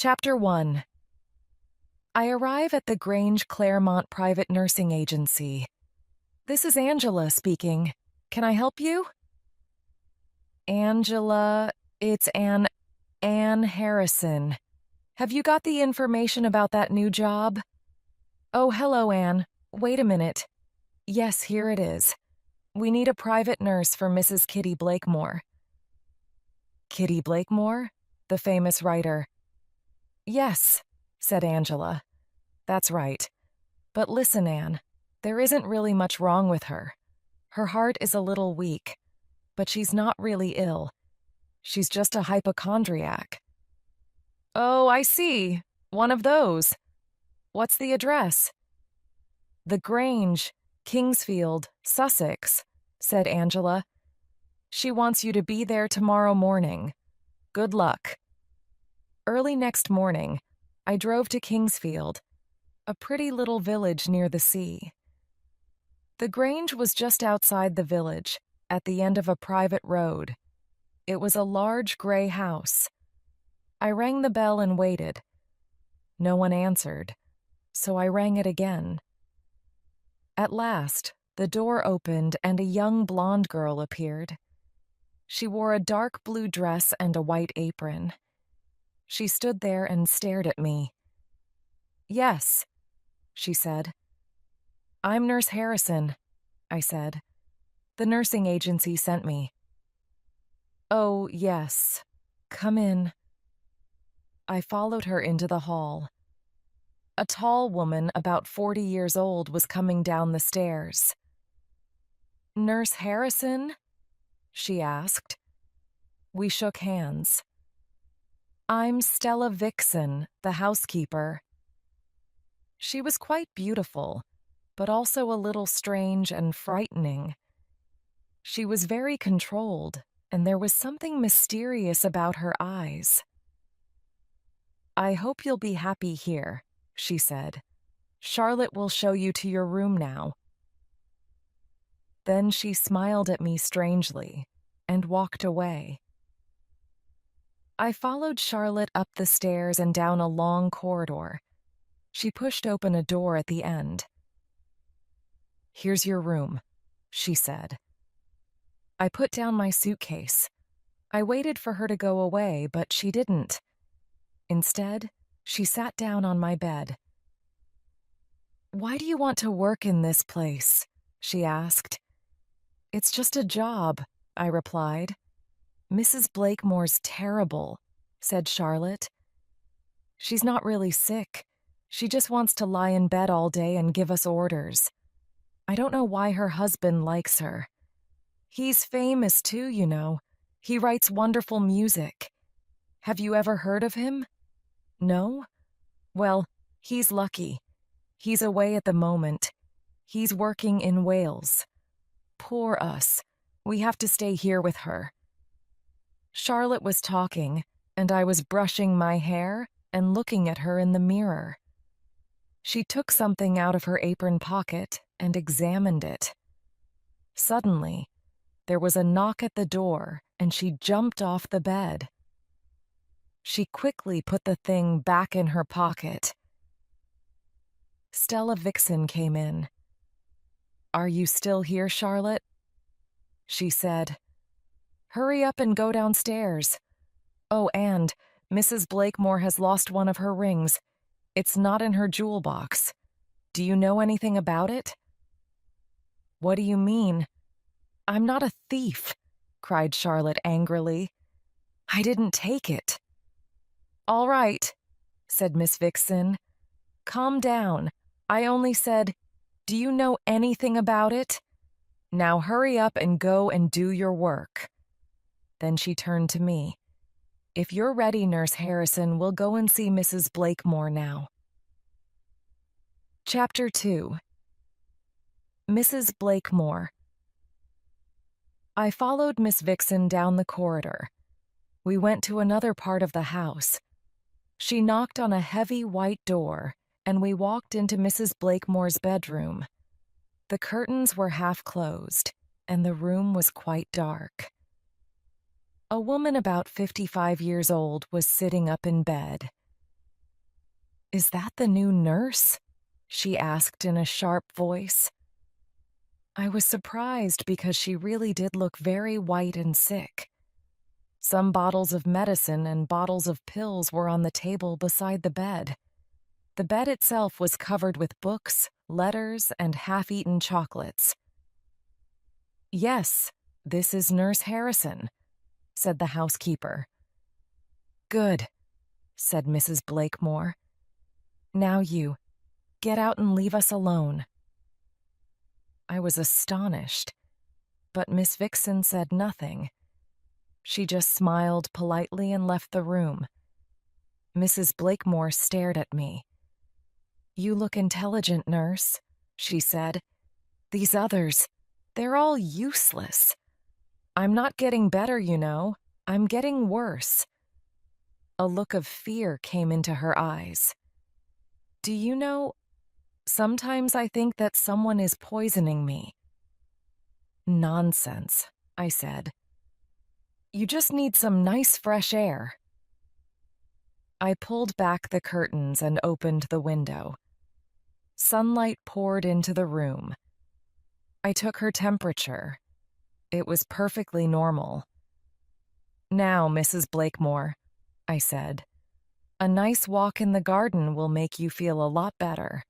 Chapter 1. I arrive at the Grange Claremont Private Nursing Agency. This is Angela speaking. Can I help you? Angela, it's Ann Harrison. Have you got the information about that new job? Oh, hello, Anne. Wait a minute. Yes, here it is. We need a private nurse for Mrs. Kitty Blakemore. Kitty Blakemore? The famous writer. Yes, said Angela. That's right. But listen, Anne, there isn't really much wrong with her. Her heart is a little weak, but she's not really ill. She's just a hypochondriac. Oh, I see. One of those. What's the address? The Grange, Kingsfield, Sussex, said Angela. She wants you to be there tomorrow morning. Good luck. Early next morning, I drove to Kingsfield, a pretty little village near the sea. The Grange was just outside the village, at the end of a private road. It was a large gray house. I rang the bell and waited. No one answered, so I rang it again. At last, the door opened and a young blonde girl appeared. She wore a dark blue dress and a white apron. She stood there and stared at me. Yes, she said. I'm Nurse Harrison, I said. The nursing agency sent me. Oh, yes. Come in. I followed her into the hall. A tall woman, about 40 years old, was coming down the stairs. Nurse Harrison? She asked. We shook hands. I'm Stella Vixen, the housekeeper. She was quite beautiful, but also a little strange and frightening. She was very controlled, and there was something mysterious about her eyes. I hope you'll be happy here, she said. Charlotte will show you to your room now. Then she smiled at me strangely and walked away. I followed Charlotte up the stairs and down a long corridor. She pushed open a door at the end. Here's your room, she said. I put down my suitcase. I waited for her to go away, but she didn't. Instead, she sat down on my bed. Why do you want to work in this place? She asked. It's just a job, I replied. Mrs. Blakemore's terrible, said Charlotte. She's not really sick. She just wants to lie in bed all day and give us orders. I don't know why her husband likes her. He's famous too, you know. He writes wonderful music. Have you ever heard of him? No? Well, he's lucky. He's away at the moment. He's working in Wales. Poor us. We have to stay here with her. Charlotte was talking, and I was brushing my hair and looking at her in the mirror. She took something out of her apron pocket and examined it. Suddenly, there was a knock at the door, and she jumped off the bed. She quickly put the thing back in her pocket. Stella Vixen came in. Are you still here, Charlotte? She said. Hurry up and go downstairs. Oh, and Mrs. Blakemore has lost one of her rings. It's not in her jewel box. Do you know anything about it? What do you mean? I'm not a thief, cried Charlotte angrily. I didn't take it. All right, said Miss Vixen. Calm down. I only said, do you know anything about it? Now hurry up and go and do your work. Then she turned to me. If you're ready, Nurse Harrison, we'll go and see Mrs. Blakemore now. Chapter 2. Mrs. Blakemore. I followed Miss Vixen down the corridor. We went to another part of the house. She knocked on a heavy white door, and we walked into Mrs. Blakemore's bedroom. The curtains were half closed, and the room was quite dark. A woman about 55 years old was sitting up in bed. Is that the new nurse? She asked in a sharp voice. I was surprised because she really did look very white and sick. Some bottles of medicine and bottles of pills were on the table beside the bed. The bed itself was covered with books, letters, and half-eaten chocolates. Yes, this is Nurse Harrison, said the housekeeper. Good, said Mrs. Blakemore. Now you, get out and leave us alone. I was astonished, but Miss Vixen said nothing. She just smiled politely and left the room. Mrs. Blakemore stared at me. You look intelligent, nurse, she said. These others, they're all useless. I'm not getting better, you know. I'm getting worse. A look of fear came into her eyes. Do you know, sometimes I think that someone is poisoning me. Nonsense, I said. You just need some nice fresh air. I pulled back the curtains and opened the window. Sunlight poured into the room. I took her temperature. It was perfectly normal. Now, Mrs. Blakemore, I said, a nice walk in the garden will make you feel a lot better.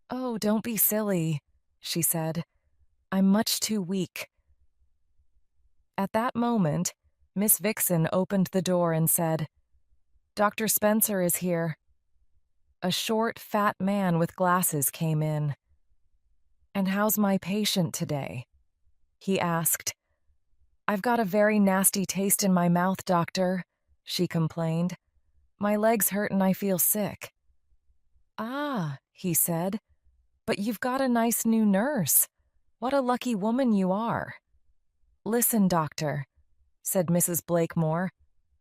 Oh, don't be silly, she said. I'm much too weak. At that moment, Miss Vixen opened the door and said, Dr. Spencer is here. A short, fat man with glasses came in. And how's my patient today? He asked. I've got a very nasty taste in my mouth, doctor, she complained. My legs hurt and I feel sick. Ah, he said, but you've got a nice new nurse. What a lucky woman you are. Listen, doctor, said Mrs. Blakemore.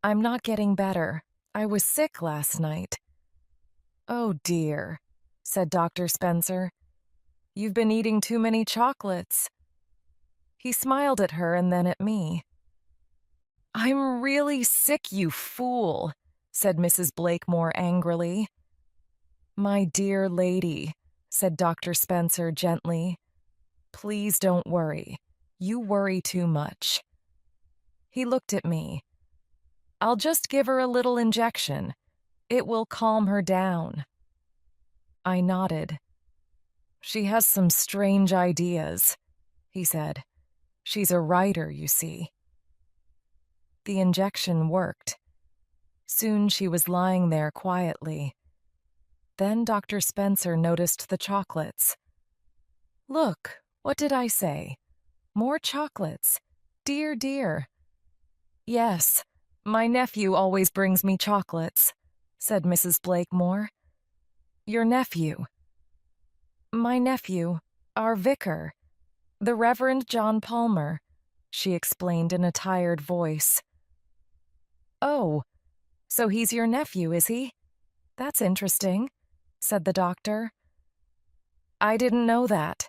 I'm not getting better. I was sick last night. Oh, dear, said Dr. Spencer. You've been eating too many chocolates. He smiled at her and then at me. I'm really sick, you fool, said Mrs. Blakemore angrily. My dear lady, said Dr. Spencer gently. Please don't worry. You worry too much. He looked at me. I'll just give her a little injection. It will calm her down. I nodded. She has some strange ideas, he said. She's a writer, you see. The injection worked. Soon she was lying there quietly. Then Dr. Spencer noticed the chocolates. Look, what did I say? More chocolates. Dear, dear. Yes, my nephew always brings me chocolates, said Mrs. Blakemore. Your nephew? My nephew, our vicar, the Reverend John Palmer, she explained in a tired voice. Oh, so he's your nephew, is he? That's interesting, said the doctor. I didn't know that.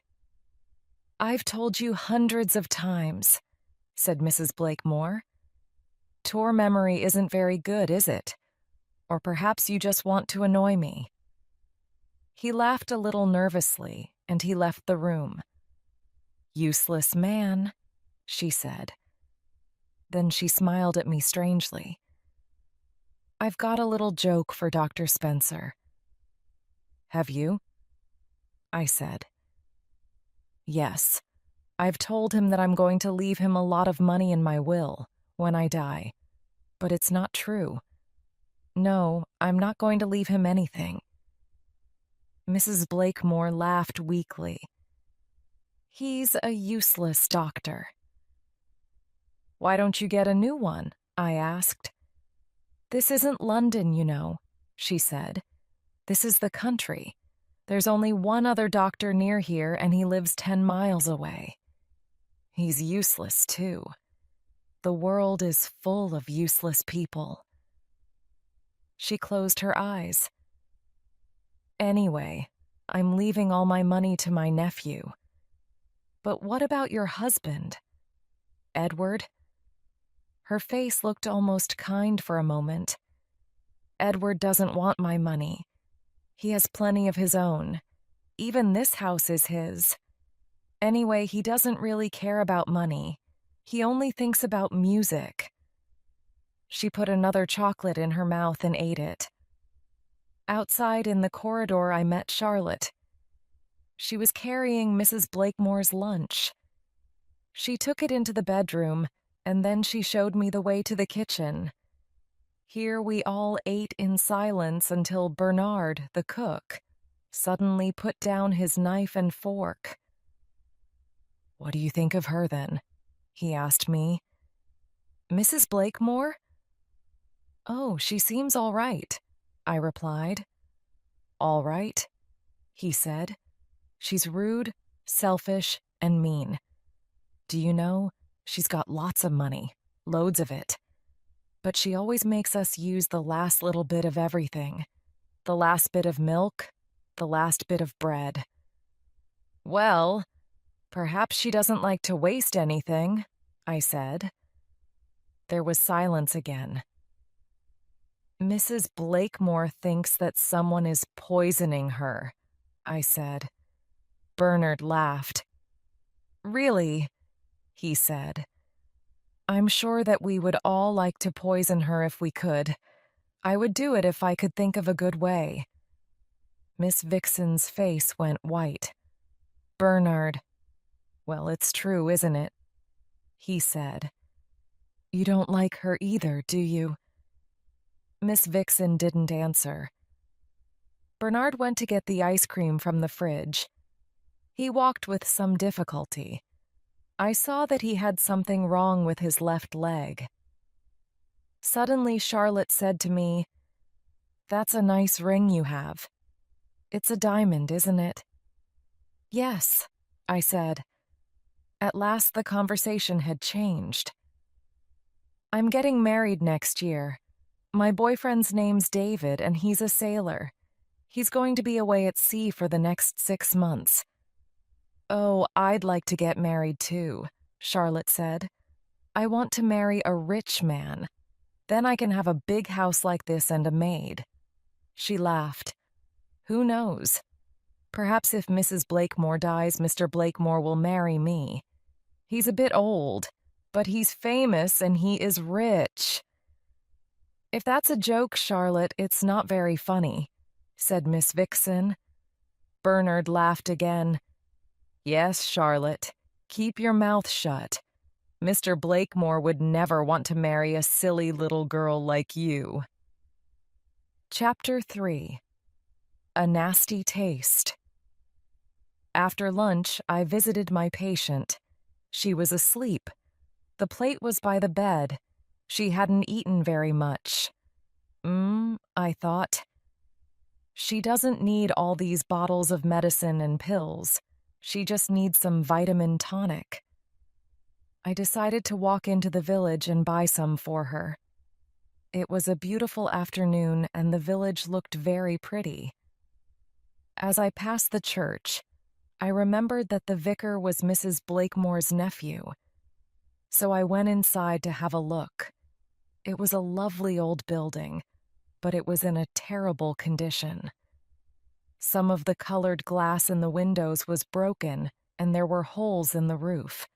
I've told you hundreds of times, said Mrs. Blakemore. Your memory isn't very good, is it? Or perhaps you just want to annoy me. He laughed a little nervously, and he left the room. Useless man, she said. Then she smiled at me strangely. I've got a little joke for Dr. Spencer. Have you? I said. Yes. I've told him that I'm going to leave him a lot of money in my will when I die. But it's not true. No, I'm not going to leave him anything. Mrs. Blakemore laughed weakly. He's a useless doctor. Why don't you get a new one? I asked. This isn't London, you know, she said. This is the country. There's only one other doctor near here, and he lives 10 miles away. He's useless, too. The world is full of useless people. She closed her eyes. Anyway, I'm leaving all my money to my nephew. But what about your husband? Edward? Her face looked almost kind for a moment. Edward doesn't want my money. He has plenty of his own. Even this house is his. Anyway, he doesn't really care about money. He only thinks about music. She put another chocolate in her mouth and ate it. Outside in the corridor, I met Charlotte. She was carrying Mrs. Blakemore's lunch. She took it into the bedroom, and then she showed me the way to the kitchen. Here we all ate in silence until Bernard, the cook, suddenly put down his knife and fork. "What do you think of her, then?" he asked me. "Mrs. Blakemore?" "Oh, she seems all right," I replied. "All right," he said. "She's rude, selfish, and mean. Do you know, she's got lots of money, loads of it. But she always makes us use the last little bit of everything. The last bit of milk, the last bit of bread." "Well, perhaps she doesn't like to waste anything," I said. There was silence again. "Mrs. Blakemore thinks that someone is poisoning her," I said. Bernard laughed. "Really?" he said. "I'm sure that we would all like to poison her if we could. I would do it if I could think of a good way." Miss Vixen's face went white. "Bernard, well, it's true, isn't it?" he said. "You don't like her either, do you?" Miss Vixen didn't answer. Bernard went to get the ice cream from the fridge. He walked with some difficulty. I saw that he had something wrong with his left leg. Suddenly, Charlotte said to me, "That's a nice ring you have. It's a diamond, isn't it?" "Yes," I said. At last the conversation had changed. "I'm getting married next year. My boyfriend's name's David, and he's a sailor. He's going to be away at sea for the next 6 months." "Oh, I'd like to get married too," Charlotte said. "I want to marry a rich man. Then I can have a big house like this and a maid." She laughed. "Who knows? Perhaps if Mrs. Blakemore dies, Mr. Blakemore will marry me. He's a bit old, but he's famous and he is rich." "If that's a joke, Charlotte, it's not very funny," said Miss Vixen. Bernard laughed again. "Yes, Charlotte, keep your mouth shut. Mr. Blakemore would never want to marry a silly little girl like you." Chapter 3. A Nasty Taste. After lunch, I visited my patient. She was asleep. The plate was by the bed. She hadn't eaten very much. I thought. She doesn't need all these bottles of medicine and pills. She just needs some vitamin tonic. I decided to walk into the village and buy some for her. It was a beautiful afternoon and the village looked very pretty. As I passed the church, I remembered that the vicar was Mrs. Blakemore's nephew. So I went inside to have a look. It was a lovely old building, but it was in a terrible condition. Some of the colored glass in the windows was broken, and there were holes in the roof.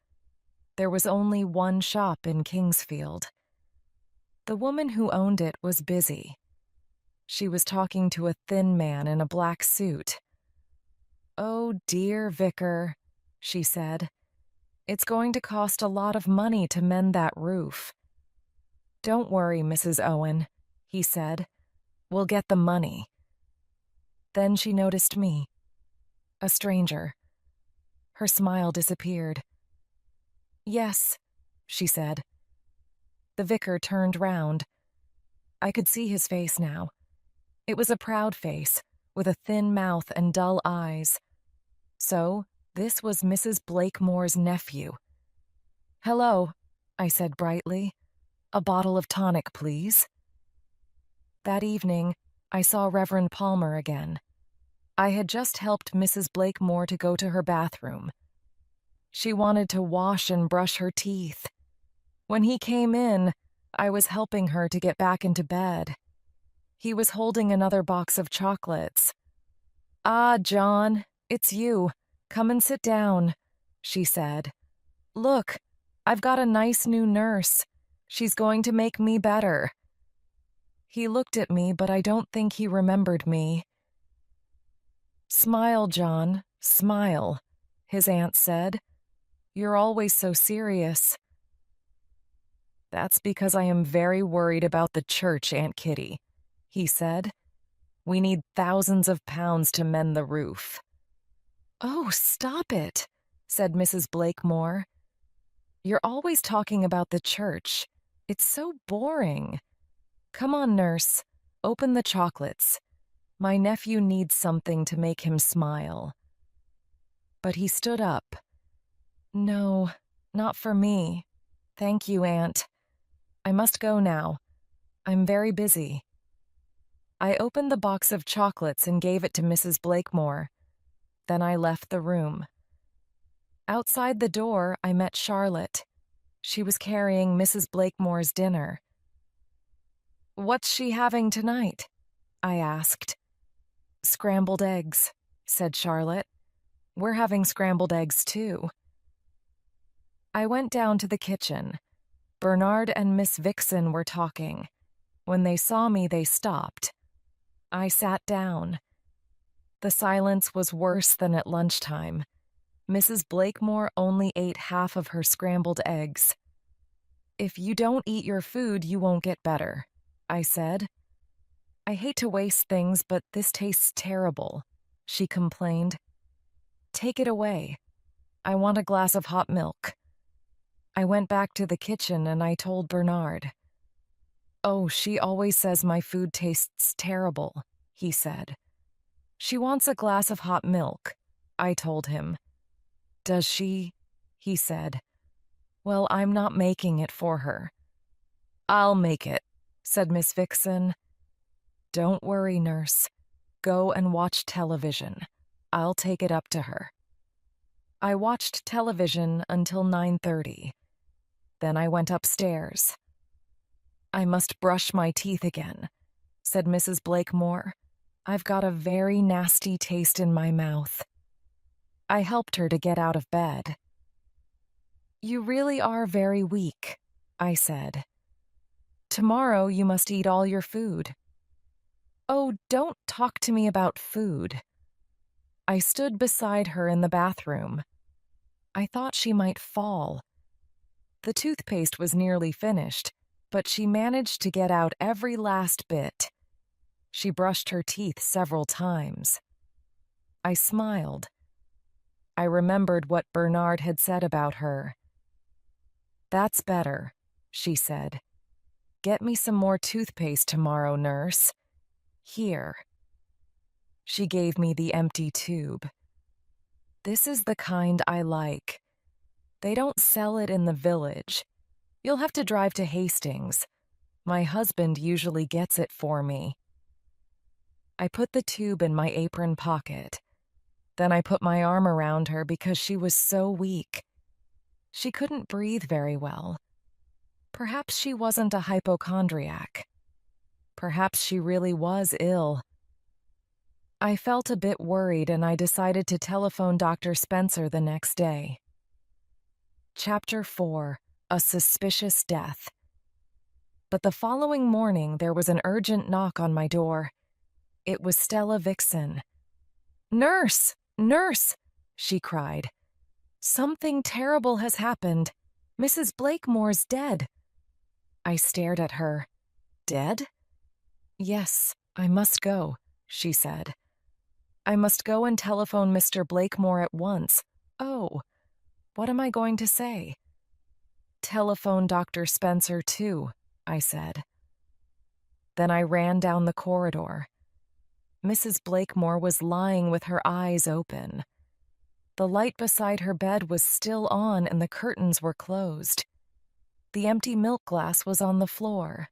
There was only one shop in Kingsfield. The woman who owned it was busy. She was talking to a thin man in a black suit. "Oh, dear vicar," she said. "It's going to cost a lot of money to mend that roof." "Don't worry, Mrs. Owen," he said. "We'll get the money." Then she noticed me, a stranger. Her smile disappeared. "Yes," she said. The vicar turned round. I could see his face now. It was a proud face, with a thin mouth and dull eyes. So, this was Mrs. Blakemore's nephew. "Hello," I said brightly. "A bottle of tonic, please." That evening, I saw Reverend Palmer again. I had just helped Mrs. Blakemore to go to her bathroom. She wanted to wash and brush her teeth. When he came in, I was helping her to get back into bed. He was holding another box of chocolates. Ah, John, it's you. Come and sit down, she said. Look, I've got a nice new nurse. She's going to make me better. He looked at me, but I don't think he remembered me. Smile, John, smile, his aunt said. You're always so serious. That's because I am very worried about the church, Aunt Kitty, he said. We need thousands of pounds to mend the roof. Oh, stop it, said Mrs. Blakemore. You're always talking about the church. It's so boring. Come on, nurse. Open the chocolates. My nephew needs something to make him smile. But he stood up. No, not for me. Thank you, Aunt. I must go now. I'm very busy. I opened the box of chocolates and gave it to Mrs. Blakemore. Then I left the room. Outside the door, I met Charlotte. She was carrying Mrs. Blakemore's dinner. What's she having tonight? I asked. Scrambled eggs, said Charlotte. We're having scrambled eggs too. I went down to the kitchen. Bernard and Miss Vixen were talking. When they saw me, they stopped. I sat down. The silence was worse than at lunchtime. Mrs. Blakemore only ate half of her scrambled eggs. If you don't eat your food, you won't get better, I said. I hate to waste things, but this tastes terrible, she complained. Take it away. I want a glass of hot milk. I went back to the kitchen and I told Bernard. Oh, she always says my food tastes terrible, he said. She wants a glass of hot milk, I told him. Does she? He said. Well, I'm not making it for her. I'll make it, said Miss Vixen. Don't worry, nurse. Go and watch television. I'll take it up to her. I watched television until 9:30. Then I went upstairs. I must brush my teeth again, said Mrs. Blakemore. I've got a very nasty taste in my mouth. I helped her to get out of bed. You really are very weak, I said. Tomorrow you must eat all your food. Oh, don't talk to me about food. I stood beside her in the bathroom. I thought she might fall. The toothpaste was nearly finished, but she managed to get out every last bit. She brushed her teeth several times. I smiled. I remembered what Bernard had said about her. That's better, she said. Get me some more toothpaste tomorrow, nurse. Here. She gave me the empty tube. This is the kind I like. They don't sell it in the village. You'll have to drive to Hastings. My husband usually gets it for me. I put the tube in my apron pocket. Then I put my arm around her because she was so weak. She couldn't breathe very well. Perhaps she wasn't a hypochondriac. Perhaps she really was ill. I felt a bit worried and I decided to telephone Dr. Spencer the next day. Chapter 4: A Suspicious Death. But the following morning there was an urgent knock on my door. It was Stella Vixen. Nurse! Nurse! She cried. Something terrible has happened. Mrs. Blakemore's dead. I stared at her. Dead? Yes, I must go, she said. I must go and telephone Mr. Blakemore at once. Oh, what am I going to say? Telephone Dr. Spencer, too, I said. Then I ran down the corridor. Mrs. Blakemore was lying with her eyes open. The light beside her bed was still on and the curtains were closed. The empty milk glass was on the floor.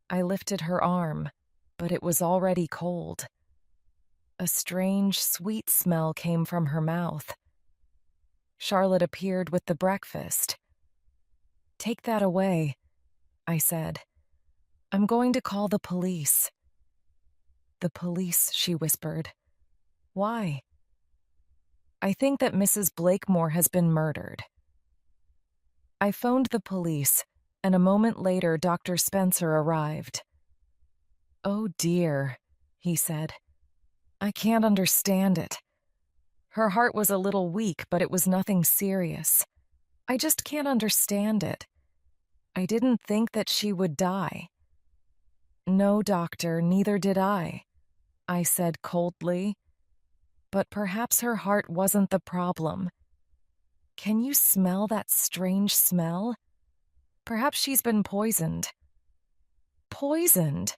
I lifted her arm, but it was already cold. A strange, sweet smell came from her mouth. Charlotte appeared with the breakfast. Take that away, I said. I'm going to call the police. The police, she whispered. Why? I think that Mrs. Blakemore has been murdered. I phoned the police, and a moment later, Dr. Spencer arrived. Oh dear, he said. I can't understand it. Her heart was a little weak, but it was nothing serious. I just can't understand it. I didn't think that she would die. No, doctor, neither did I said coldly. But perhaps her heart wasn't the problem. Can you smell that strange smell? Perhaps she's been poisoned. Poisoned?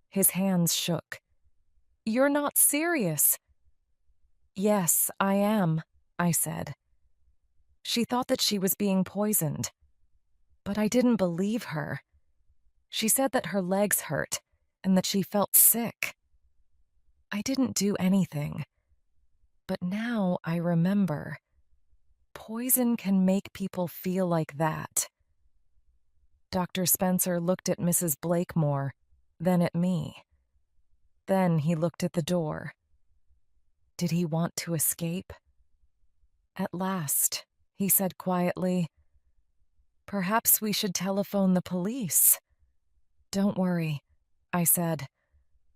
His hands shook. You're not serious. Yes, I am, I said. She thought that she was being poisoned. But I didn't believe her. She said that her legs hurt and that she felt sick. I didn't do anything. But now I remember. Poison can make people feel like that. Dr. Spencer looked at Mrs. Blakemore, then at me. Then he looked at the door. Did he want to escape? At last, he said quietly, perhaps we should telephone the police. Don't worry, I said.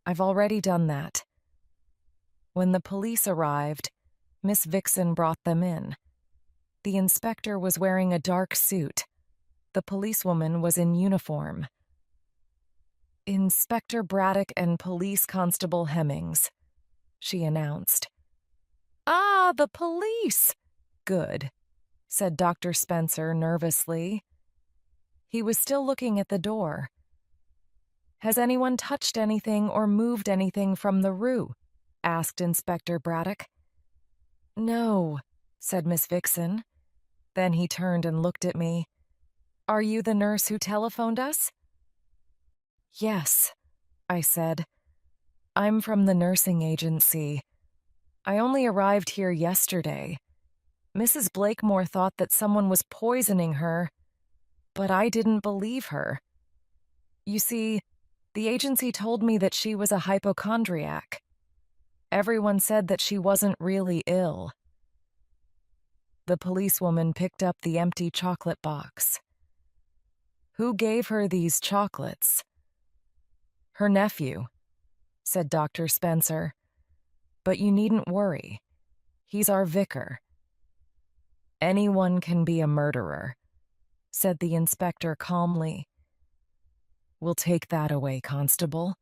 I've already done that. When the police arrived, Miss Vixen brought them in. The inspector was wearing a dark suit. The policewoman was in uniform. Inspector Braddock and Police Constable Hemmings, she announced. Ah, the police! Good, said Dr. Spencer nervously. He was still looking at the door. Has anyone touched anything or moved anything from the rue? Asked Inspector Braddock. No, said Miss Vixen. Then he turned and looked at me. Are you the nurse who telephoned us? Yes, I said. I'm from the nursing agency. I only arrived here yesterday. Mrs. Blakemore thought that someone was poisoning her, but I didn't believe her. You see, the agency told me that she was a hypochondriac. Everyone said that she wasn't really ill. The policewoman picked up the empty chocolate box. Who gave her these chocolates? Her nephew, said Dr. Spencer. But you needn't worry. He's our vicar. Anyone can be a murderer, said the inspector calmly. We'll take that away, Constable.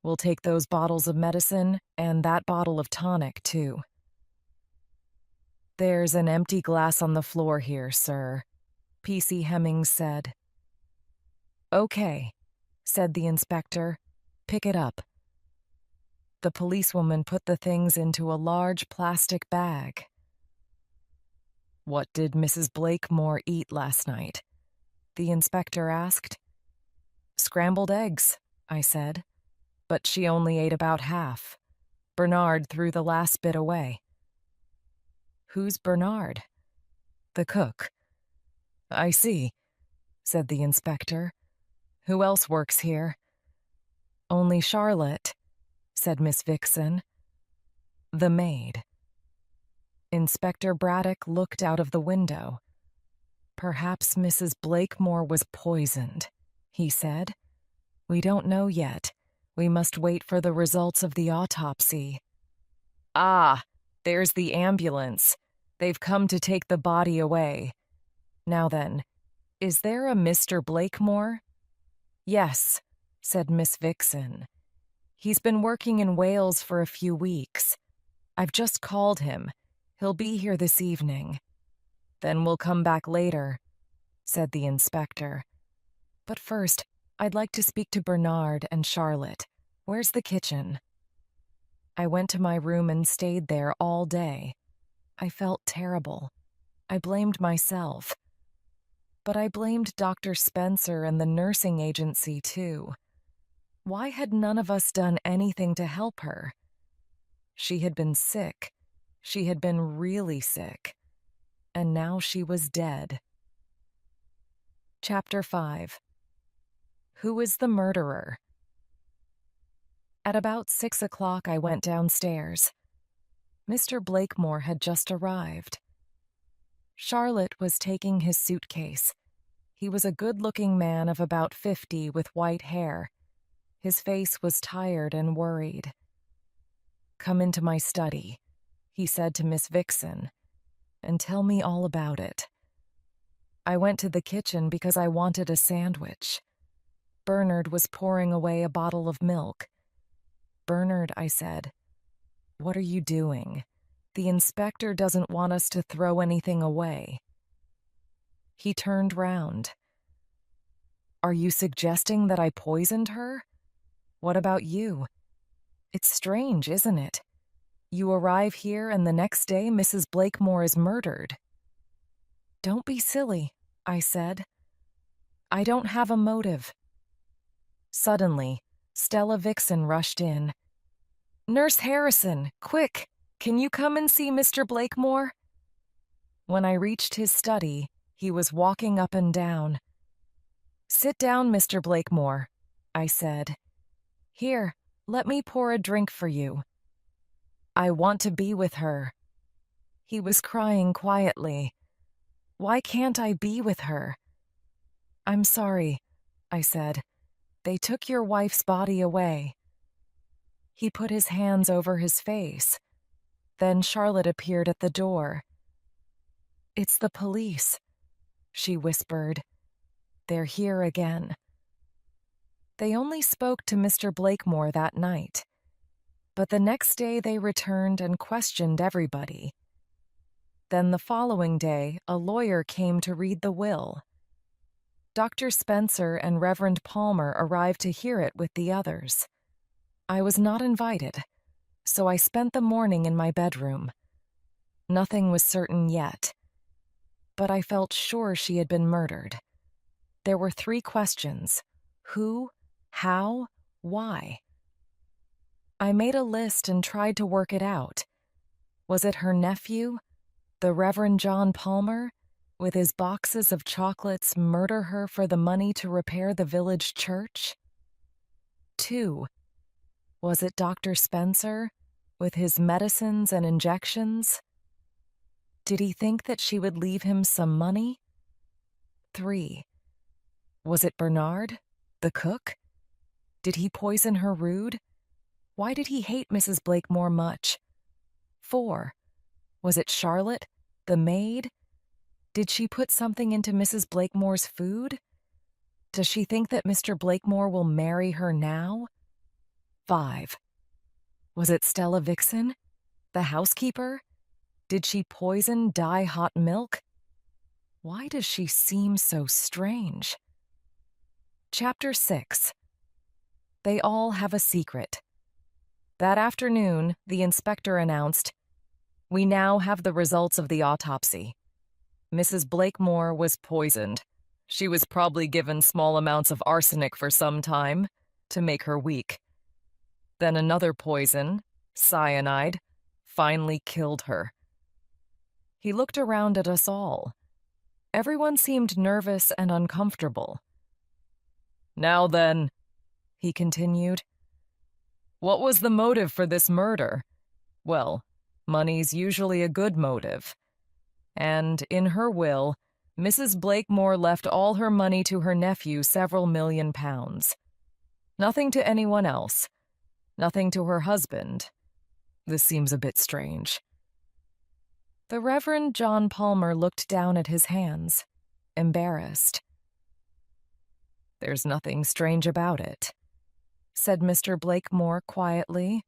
We'll take those bottles of medicine and that bottle of tonic, too. There's an empty glass on the floor here, sir, P.C. Hemmings said. Okay, said the inspector. Pick it up. The policewoman put the things into a large plastic bag. What did Mrs. Blakemore eat last night? The inspector asked. Scrambled eggs, I said. But she only ate about half. Bernard threw the last bit away. Who's Bernard? The cook. I see, said the inspector. Who else works here? Only Charlotte, said Miss Vixen. The maid. Inspector Braddock looked out of the window. Perhaps Mrs. Blakemore was poisoned, he said. We don't know yet. We must wait for the results of the autopsy. Ah, there's the ambulance. They've come to take the body away. Now then, is there a Mr. Blakemore? Yes, said Miss Vixen. He's been working in Wales for a few weeks. I've just called him. He'll be here this evening. Then we'll come back later, said the inspector. But first, I'd like to speak to Bernard and Charlotte. Where's the kitchen? I went to my room and stayed there all day. I felt terrible. I blamed myself. But I blamed Dr. Spencer and the nursing agency, too. Why had none of us done anything to help her? She had been sick. She had been really sick. And now she was dead. Chapter 5. Who is the murderer? At about 6 o'clock, I went downstairs. Mr. Blakemore had just arrived. Charlotte was taking his suitcase. He was a good-looking man of about 50 with white hair. His face was tired and worried. "Come into my study," he said to Miss Vixen, "and tell me all about it." I went to the kitchen because I wanted a sandwich. Bernard was pouring away a bottle of milk. "Bernard," I said, "what are you doing? The inspector doesn't want us to throw anything away." He turned round. "Are you suggesting that I poisoned her? What about you? It's strange, isn't it? You arrive here and the next day Mrs. Blakemore is murdered." "Don't be silly," I said. "I don't have a motive." Suddenly, Stella Vixen rushed in. "Nurse Harrison, quick! Can you come and see Mr. Blakemore?" When I reached his study, he was walking up and down. "Sit down, Mr. Blakemore," I said. "Here, let me pour a drink for you." "I want to be with her." He was crying quietly. "Why can't I be with her?" "I'm sorry," I said. "They took your wife's body away." He put his hands over his face. Then Charlotte appeared at the door. "It's the police," she whispered. "They're here again." They only spoke to Mr. Blakemore that night. But the next day they returned and questioned everybody. Then the following day, a lawyer came to read the will. Dr. Spencer and Reverend Palmer arrived to hear it with the others. I was not invited, so I spent the morning in my bedroom. Nothing was certain yet, but I felt sure she had been murdered. There were 3 questions: who, how, why? I made a list and tried to work it out. Was it her nephew, the Reverend John Palmer, with his boxes of chocolates, murder her for the money to repair the village church? 2. Was it Dr. Spencer, with his medicines and injections? Did he think that she would leave him some money? 3. Was it Bernard, the cook? Did he poison her rude? Why did he hate Mrs. Blakemore much? 4. Was it Charlotte, the maid? Did she put something into Mrs. Blakemore's food? Does she think that Mr. Blakemore will marry her now? 5. Was it Stella Vixen, the housekeeper? Did she poison dye hot milk? Why does she seem so strange? Chapter 6. They all have a secret. That afternoon, the inspector announced, "We now have the results of the autopsy. Mrs. Blakemore was poisoned. She was probably given small amounts of arsenic for some time to make her weak. Then another poison, cyanide, finally killed her." He looked around at us all. Everyone seemed nervous and uncomfortable. "Now then," he continued, "what was the motive for this murder? Well, money's usually a good motive. And in her will, Mrs. Blakemore left all her money to her nephew, several million pounds. Nothing to anyone else. Nothing to her husband. This seems a bit strange." The Reverend John Palmer looked down at his hands, embarrassed. "There's nothing strange about it," said Mr. Blakemore quietly.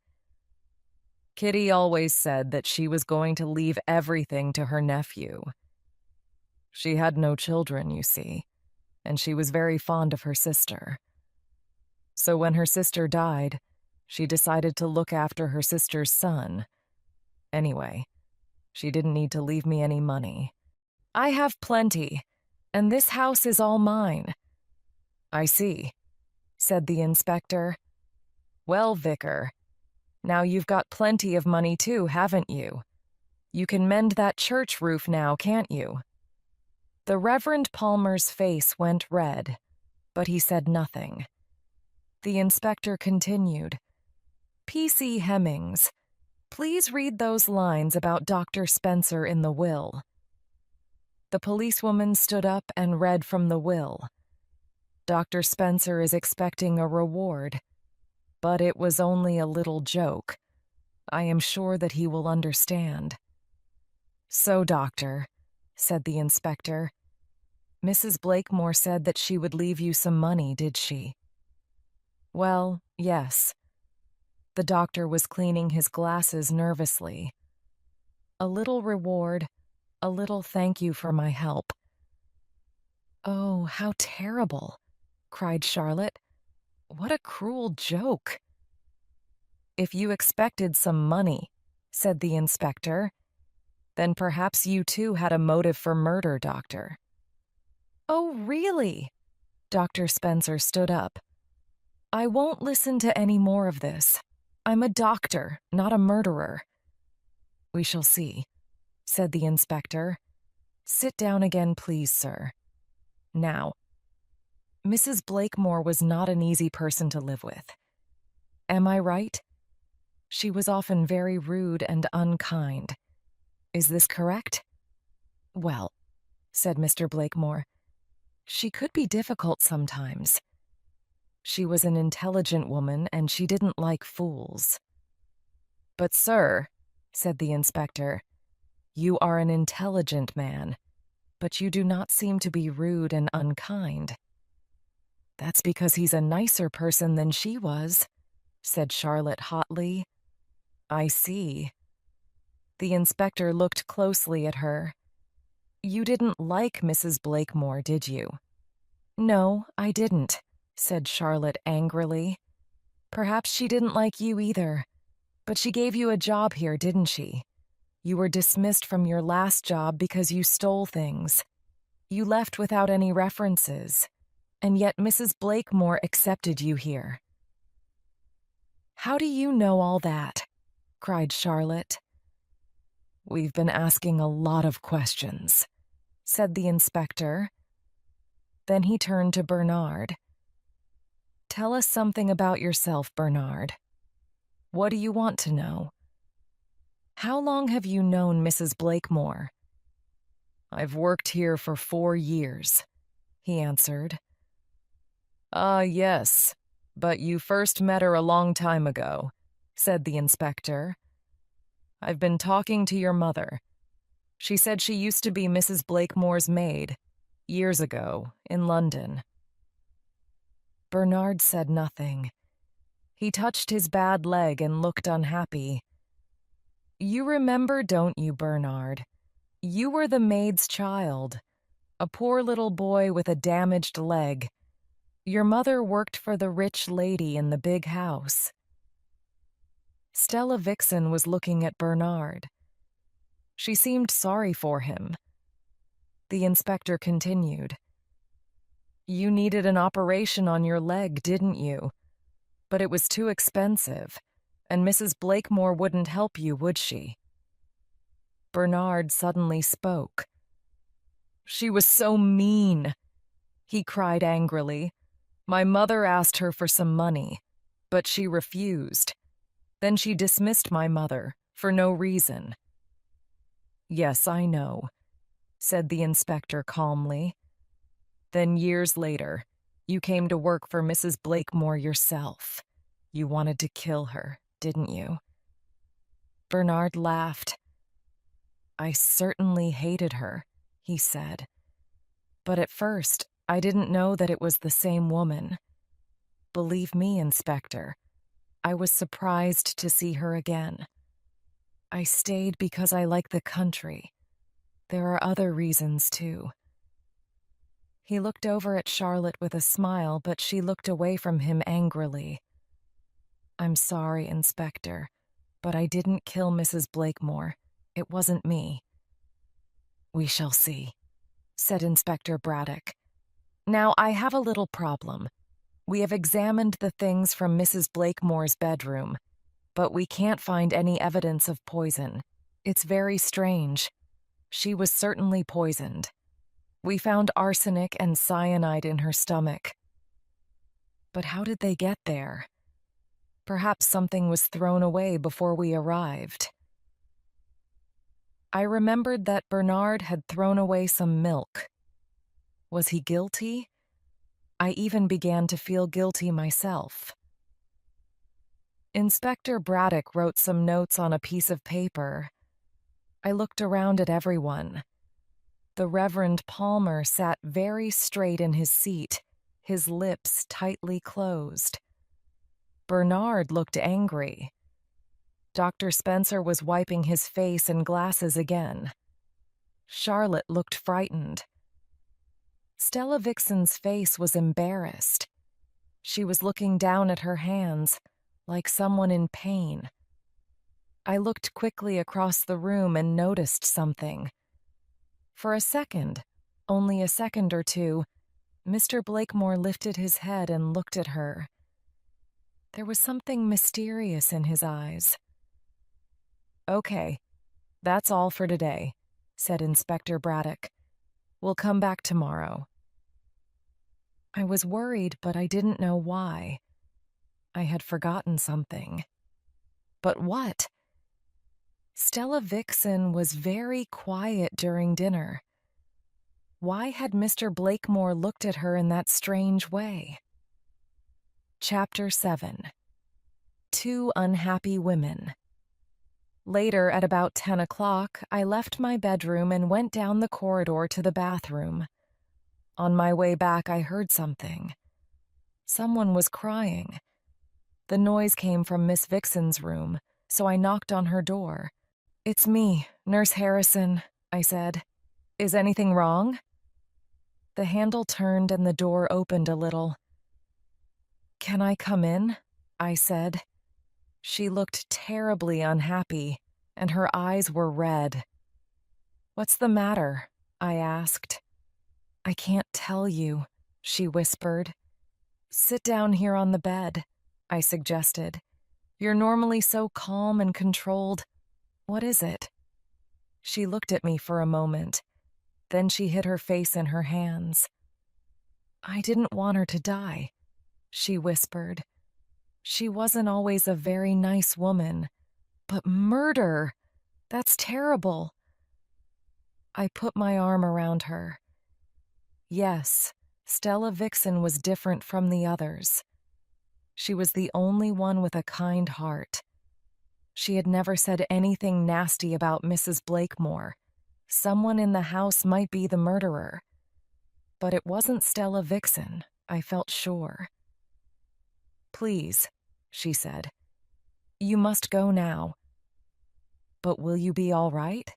"Kitty always said that she was going to leave everything to her nephew. She had no children, you see, and she was very fond of her sister. So when her sister died, she decided to look after her sister's son. Anyway, she didn't need to leave me any money. I have plenty, and this house is all mine." "I see," said the inspector. "Well, Vicar, now you've got plenty of money too, haven't you? You can mend that church roof now, can't you?" The Reverend Palmer's face went red, but he said nothing. The inspector continued, "P.C. Hemmings, Please read those lines about Dr. Spencer in the will. The policewoman stood up and read from the will. Dr. Spencer is expecting a reward, but it was only a little joke. I am sure that he will understand. So, doctor, said the inspector, Mrs. Blakemore said that she would leave you some money, did she? Well, yes. The doctor was cleaning his glasses nervously. A little reward, a little thank you for my help. Oh, how terrible, cried Charlotte. What a cruel joke. If you expected some money, said the inspector, then perhaps you too had a motive for murder, doctor. Oh, really? Dr. Spencer stood up. I won't listen to any more of this. I'm a doctor, not a murderer. We shall see, said the inspector. Sit down again, please, sir. Now, Mrs. Blakemore was not an easy person to live with. Am I right? She was often very rude and unkind. Is this correct? Well, said Mr. Blakemore, she could be difficult sometimes. She was an intelligent woman, and she didn't like fools. But, sir, said the inspector, you are an intelligent man, but you do not seem to be rude and unkind. That's because he's a nicer person than she was, said Charlotte hotly. I see. The inspector looked closely at her. You didn't like Mrs. Blakemore, did you? No, I didn't, said Charlotte angrily. Perhaps she didn't like you either, but she gave you a job here, didn't she? You were dismissed from your last job because you stole things. You left without any references, and yet Mrs. Blakemore accepted you here. How do you know all that? Cried Charlotte. We've been asking a lot of questions, said the inspector. Then he turned to Bernard. Tell us something about yourself, Bernard. What do you want to know? How long have you known Mrs. Blakemore? I've worked here for 4 years, he answered. Ah, yes, but you first met her a long time ago, said the inspector. I've been talking to your mother. She said she used to be Mrs. Blakemore's maid, years ago, in London. Bernard said nothing. He touched his bad leg and looked unhappy. You remember, don't you, Bernard? You were the maid's child, a poor little boy with a damaged leg. Your mother worked for the rich lady in the big house. Stella Vixen was looking at Bernard. She seemed sorry for him. The inspector continued. You needed an operation on your leg, didn't you? But it was too expensive, and Mrs. Blakemore wouldn't help you, would she? Bernard suddenly spoke. She was so mean, he cried angrily. My mother asked her for some money, but she refused. Then she dismissed my mother, for no reason. Yes, I know, said the inspector calmly. Then years later, you came to work for Mrs. Blakemore yourself. You wanted to kill her, didn't you? Bernard laughed. I certainly hated her, he said. But at first, I didn't know that it was the same woman. Believe me, Inspector, I was surprised to see her again. I stayed because I like the country. There are other reasons, too. He looked over at Charlotte with a smile, but she looked away from him angrily. I'm sorry, Inspector, but I didn't kill Mrs. Blakemore. It wasn't me. We shall see, said Inspector Braddock. Now, I have a little problem. We have examined the things from Mrs. Blakemore's bedroom, but we can't find any evidence of poison. It's very strange. She was certainly poisoned. We found arsenic and cyanide in her stomach. But how did they get there? Perhaps something was thrown away before we arrived. I remembered that Bernard had thrown away some milk. Was he guilty? I even began to feel guilty myself. Inspector Braddock wrote some notes on a piece of paper. I looked around at everyone. The Reverend Palmer sat very straight in his seat, his lips tightly closed. Bernard looked angry. Dr. Spencer was wiping his face and glasses again. Charlotte looked frightened. Stella Vixen's face was embarrassed. She was looking down at her hands, like someone in pain. I looked quickly across the room and noticed something. For a second, only a second or two, Mr. Blakemore lifted his head and looked at her. There was something mysterious in his eyes. "Okay, that's all for today," said Inspector Braddock. "We'll come back tomorrow." I was worried, but I didn't know why. I had forgotten something. But what? Stella Vixen was very quiet during dinner. Why had Mr. Blakemore looked at her in that strange way? Chapter 7. Two Unhappy Women. Later, at about 10 o'clock, I left my bedroom and went down the corridor to the bathroom. On my way back, I heard something. Someone was crying. The noise came from Miss Vixen's room, so I knocked on her door. "It's me, Nurse Harrison," I said. "Is anything wrong?" The handle turned and the door opened a little. "Can I come in?" I said. She looked terribly unhappy, and her eyes were red. "What's the matter?" I asked. "I can't tell you," she whispered. "Sit down here on the bed," I suggested. "You're normally so calm and controlled. What is it?" She looked at me for a moment. Then she hid her face in her hands. "I didn't want her to die," she whispered. "She wasn't always a very nice woman. But murder! That's terrible." I put my arm around her. Yes, Stella Vixen was different from the others. She was the only one with a kind heart. She had never said anything nasty about Mrs. Blakemore. Someone in the house might be the murderer. But it wasn't Stella Vixen, I felt sure. "Please," she said. "You must go now." "But will you be all right?"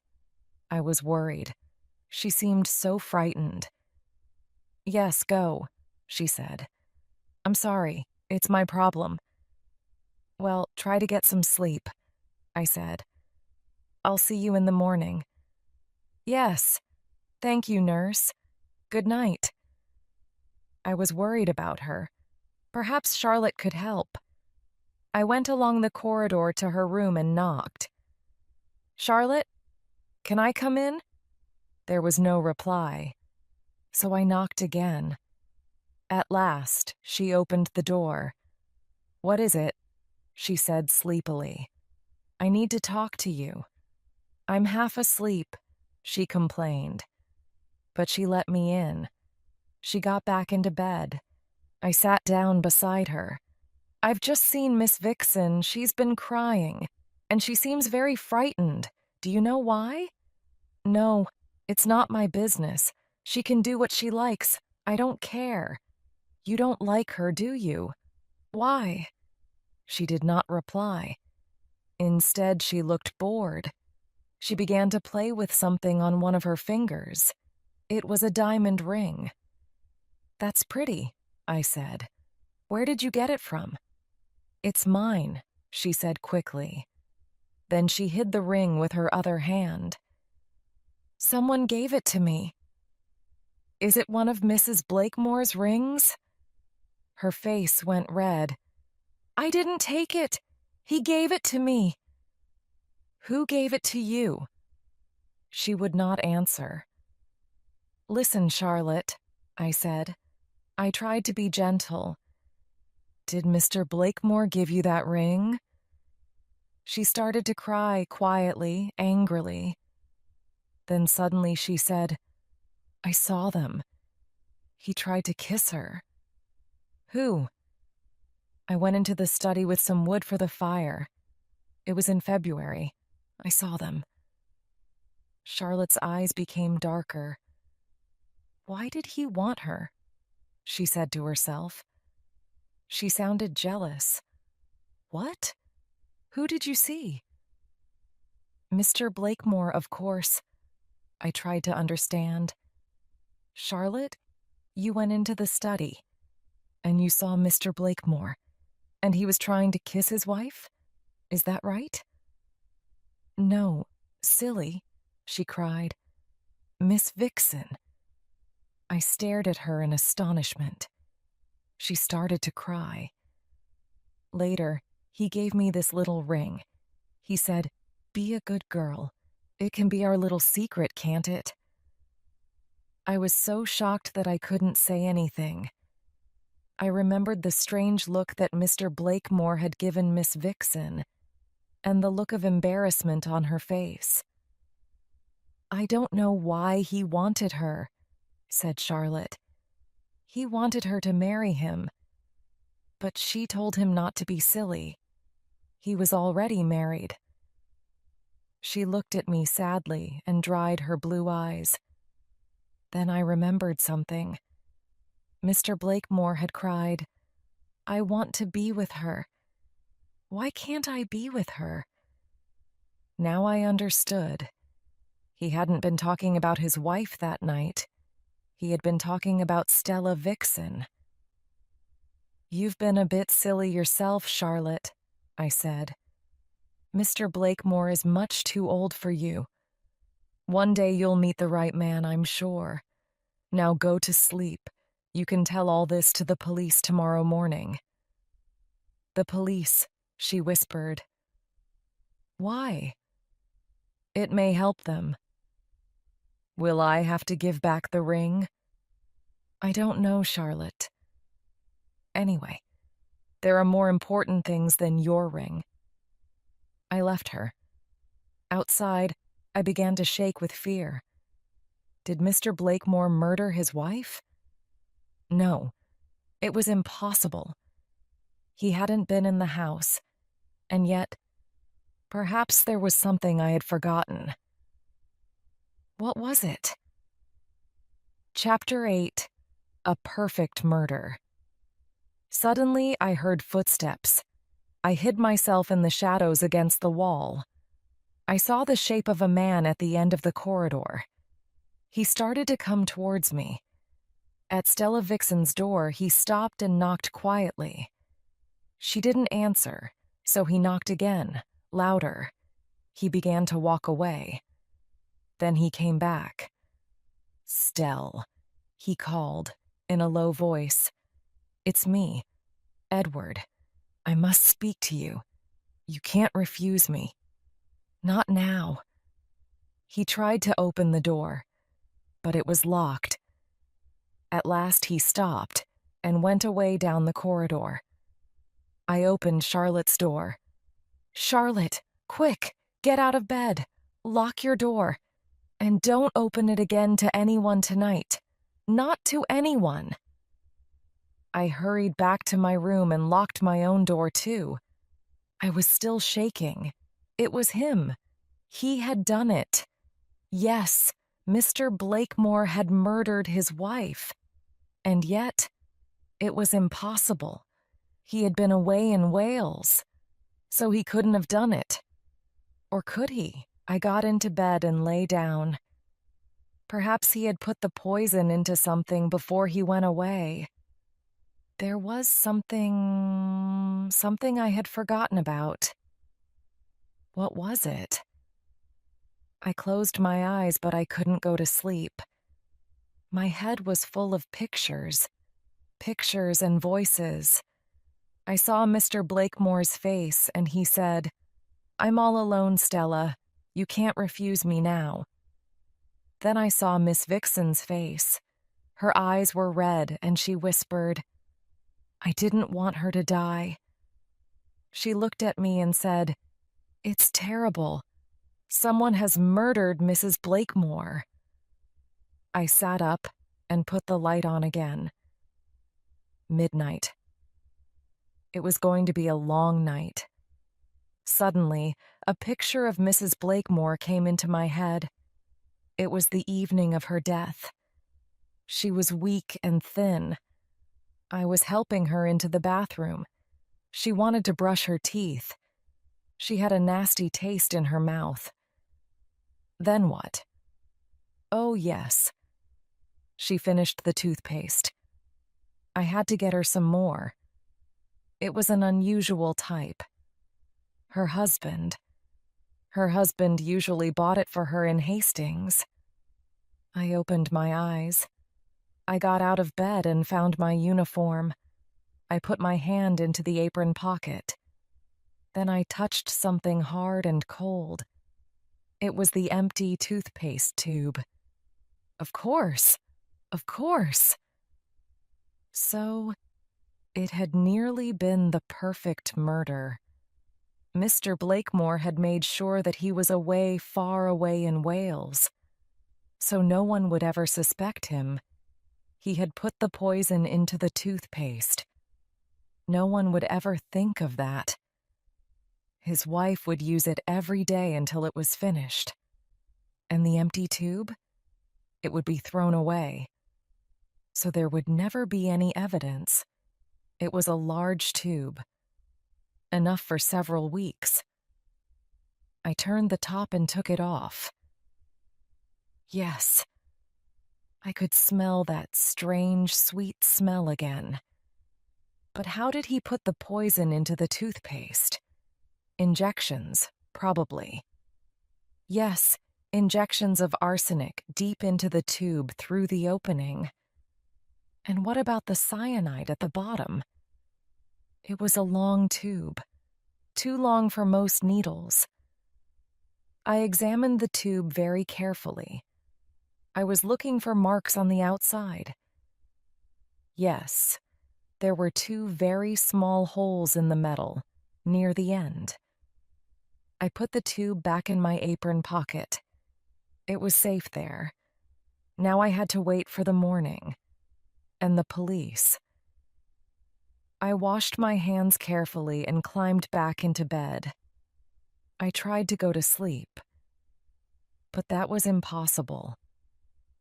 I was worried. She seemed so frightened. "Yes, go," she said. "I'm sorry, it's my problem." "Well, try to get some sleep," I said. "I'll see you in the morning." "Yes. Thank you, nurse. Good night." I was worried about her. Perhaps Charlotte could help. I went along the corridor to her room and knocked. "Charlotte, can I come in?" There was no reply. So I knocked again. At last, she opened the door. "What is it?" she said sleepily. "I need to talk to you." "I'm half asleep," she complained. But she let me in. She got back into bed. I sat down beside her. "I've just seen Miss Vixen. She's been crying, and she seems very frightened. Do you know why?" "No, it's not my business. She can do what she likes. I don't care." "You don't like her, do you?" "Why?" She did not reply. Instead, she looked bored. She began to play with something on one of her fingers. It was a diamond ring. "That's pretty," I said. "Where did you get it from?" "It's mine," she said quickly. Then she hid the ring with her other hand. "Someone gave it to me." "Is it one of Mrs. Blakemore's rings?" Her face went red. "I didn't take it. He gave it to me." "Who gave it to you?" She would not answer. "Listen, Charlotte," I said. I tried to be gentle. Did Mr. Blakemore give you that ring? She started to cry quietly, angrily. Then suddenly she said, I saw them. He tried to kiss her. Who? I went into the study with some wood for the fire. It was in February. I saw them. Charlotte's eyes became darker. Why did he want her? She said to herself. She sounded jealous. What? Who did you see? Mr. Blakemore, of course. I tried to understand. Charlotte, you went into the study, and you saw Mr. Blakemore, and he was trying to kiss his wife? Is that right? No, silly, she cried. Miss Vixen. I stared at her in astonishment. She started to cry. Later, he gave me this little ring. He said, Be a good girl. It can be our little secret, can't it? I was so shocked that I couldn't say anything. I remembered the strange look that Mr. Blakemore had given Miss Vixen, and the look of embarrassment on her face. I don't know why he wanted her, said Charlotte. He wanted her to marry him. But she told him not to be silly. He was already married. She looked at me sadly and dried her blue eyes. Then I remembered something. Mr. Blakemore had cried, I want to be with her. Why can't I be with her? Now I understood. He hadn't been talking about his wife that night. He had been talking about Stella Vixen. You've been a bit silly yourself, Charlotte, I said. Mr. Blakemore is much too old for you. One day you'll meet the right man, I'm sure. Now go to sleep. You can tell all this to the police tomorrow morning. The police, she whispered. Why? It may help them. Will I have to give back the ring? I don't know, Charlotte. Anyway, there are more important things than your ring. I left her. Outside, I began to shake with fear. Did Mr. Blakemore murder his wife? No, it was impossible. He hadn't been in the house, and yet, perhaps there was something I had forgotten. What was it? Chapter 8: A Perfect Murder. Suddenly, I heard footsteps. I hid myself in the shadows against the wall. I saw the shape of a man at the end of the corridor. He started to come towards me. At Stella Vixen's door, he stopped and knocked quietly. She didn't answer, so he knocked again, louder. He began to walk away. Then he came back. Stell, he called, in a low voice. It's me, Edward. I must speak to you. You can't refuse me. Not now. He tried to open the door, but it was locked. At last he stopped and went away down the corridor. I opened Charlotte's door. Charlotte, quick, get out of bed. Lock your door. And don't open it again to anyone tonight. Not to anyone. I hurried back to my room and locked my own door too. I was still shaking. It was him. He had done it. Yes, Mr. Blakemore had murdered his wife. And yet, it was impossible. He had been away in Wales, so he couldn't have done it. Or could he? I got into bed and lay down. Perhaps he had put the poison into something before he went away. There was something I had forgotten about. What was it? I closed my eyes, but I couldn't go to sleep. My head was full of pictures and voices. I saw Mr. Blakemore's face, and he said, I'm all alone, Stella. You can't refuse me now. Then I saw Miss Vixen's face. Her eyes were red, and she whispered, I didn't want her to die. She looked at me and said, "It's terrible. Someone has murdered Mrs. Blakemore." I sat up and put the light on again. Midnight. It was going to be a long night. Suddenly, a picture of Mrs. Blakemore came into my head. It was the evening of her death. She was weak and thin. I was helping her into the bathroom. She wanted to brush her teeth. She had a nasty taste in her mouth. Then what? Oh, yes. She finished the toothpaste. I had to get her some more. It was an unusual type. Her husband usually bought it for her in Hastings. I opened my eyes. I got out of bed and found my uniform. I put my hand into the apron pocket. Then I touched something hard and cold. It was the empty toothpaste tube. Of course. So, it had nearly been the perfect murder. Mr. Blakemore had made sure that he was away, far away in Wales, so no one would ever suspect him. He had put the poison into the toothpaste. No one would ever think of that. His wife would use it every day until it was finished. And the empty tube? It would be thrown away. So there would never be any evidence. It was a large tube. Enough for several weeks. I turned the top and took it off. Yes. I could smell that strange, sweet smell again. But how did he put the poison into the toothpaste? Injections, probably. Yes, injections of arsenic deep into the tube through the opening. And what about the cyanide at the bottom? It was a long tube, too long for most needles. I examined the tube very carefully. I was looking for marks on the outside. Yes, there were 2 very small holes in the metal, near the end. I put the tube back in my apron pocket. It was safe there. Now I had to wait for the morning. And the police. I washed my hands carefully and climbed back into bed. I tried to go to sleep. But that was impossible.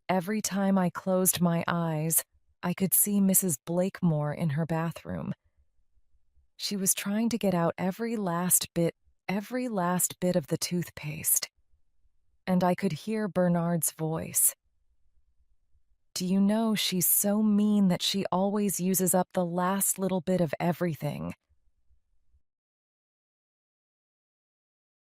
Every time I closed my eyes, I could see Mrs. Blakemore in her bathroom. She was trying to get out every last bit of the toothpaste. And I could hear Bernard's voice. Do you know she's so mean that she always uses up the last little bit of everything?